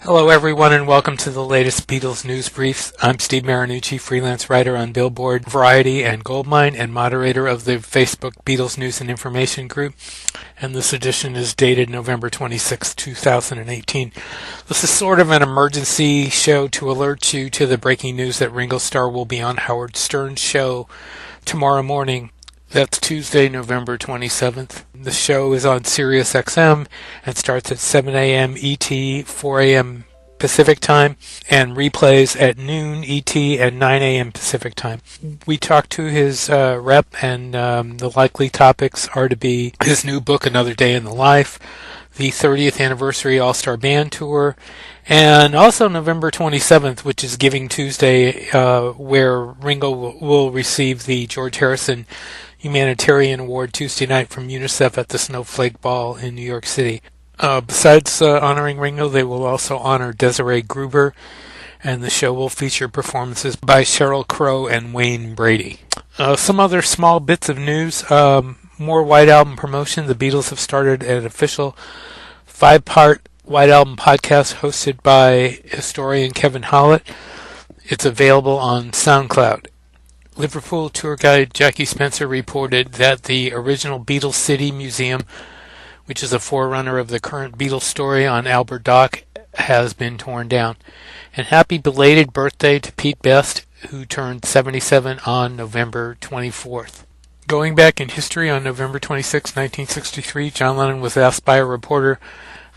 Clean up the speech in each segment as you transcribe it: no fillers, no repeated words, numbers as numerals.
Hello everyone and welcome to the latest Beatles news briefs. I'm Steve Marinucci, freelance writer on Billboard, Variety, and Goldmine, and moderator of the Facebook Beatles News and Information group. And this edition is dated November 26, 2018. This is sort of an emergency show to alert you to the breaking news that Ringo Starr will be on Howard Stern's show tomorrow morning. That's Tuesday, November 27th. The show is on Sirius XM and starts at 7 a.m. ET, 4 a.m. Pacific time, and replays at noon ET and 9 a.m. Pacific time. We talked to his rep, and the likely topics are to be his new book, Another Day in the Life, the 30th anniversary All-Star Band Tour, and also November 27th, which is Giving Tuesday, where Ringo will receive the George Harrison Humanitarian Award Tuesday night from UNICEF at the Snowflake Ball in New York City. Besides honoring Ringo, they will also honor Desiree Gruber, and the show will feature performances by Sheryl Crow and Wayne Brady. Some other small bits of news. More White Album promotion. The Beatles have started an official 5-part White Album podcast hosted by historian Kevin Hollett. It's available on SoundCloud. Liverpool tour guide Jackie Spencer reported that the original Beatles City Museum, which is a forerunner of the current Beatles story on Albert Dock, has been torn down. And happy belated birthday to Pete Best, who turned 77 on November 24th. Going back in history, on November 26, 1963, John Lennon was asked by a reporter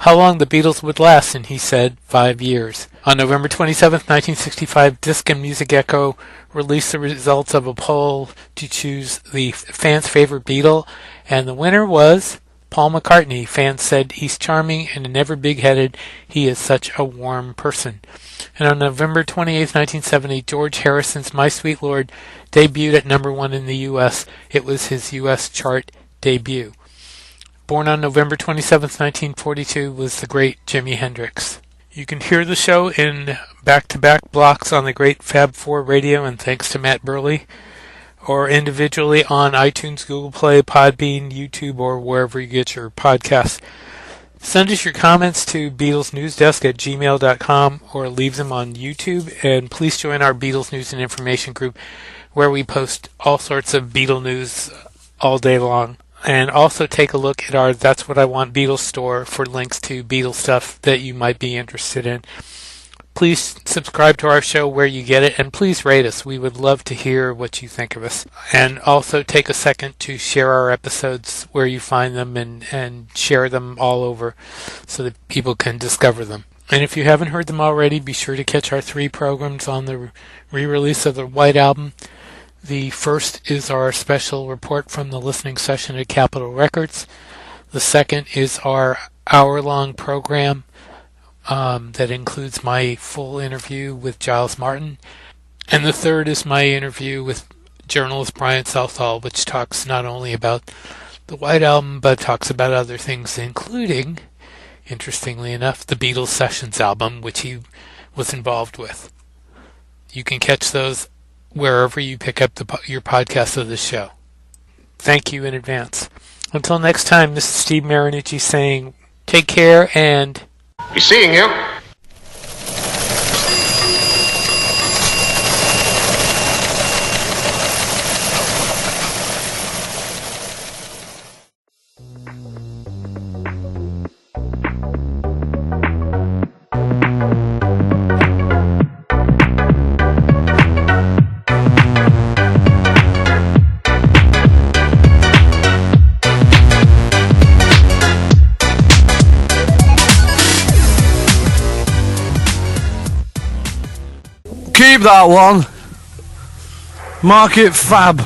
how long the Beatles would last, and he said 5 years. On November 27, 1965, Disc and Music Echo released the results of a poll to choose the fans' favorite Beatle, and the winner was Paul McCartney. Fans said he's charming and never big-headed. He is such a warm person. And on November 28, 1970, George Harrison's My Sweet Lord debuted at number 1 in the U.S. It was his U.S. chart debut. Born on November 27, 1942, was the great Jimi Hendrix. You can hear the show in back-to-back blocks on the great Fab 4 radio, and thanks to Matt Burley, or individually on iTunes, Google Play, Podbean, YouTube, or wherever you get your podcasts. Send us your comments to BeatlesNewsDesk@gmail.com or leave them on YouTube, and please join our Beatles News and Information group, where we post all sorts of Beatle news all day long. And also take a look at our That's What I Want Beatles store for links to Beatles stuff that you might be interested in. Please subscribe to our show where you get it, and please rate us. We would love to hear what you think of us. And also take a second to share our episodes where you find them, and share them all over so that people can discover them. And if you haven't heard them already, be sure to catch our 3 programs on the re-release of the White Album. The first is our special report from the listening session at Capitol Records. The second is our hour-long program that includes my full interview with Giles Martin. And the third is my interview with journalist Brian Southall, which talks not only about the White Album, but talks about other things, including, interestingly enough, the Beatles Sessions album, which he was involved with. You can catch those wherever you pick up your podcast of the show. Thank you in advance. Until next time, this is Steve Marinucci saying take care and be seeing you. Keep that one. Mark it fab.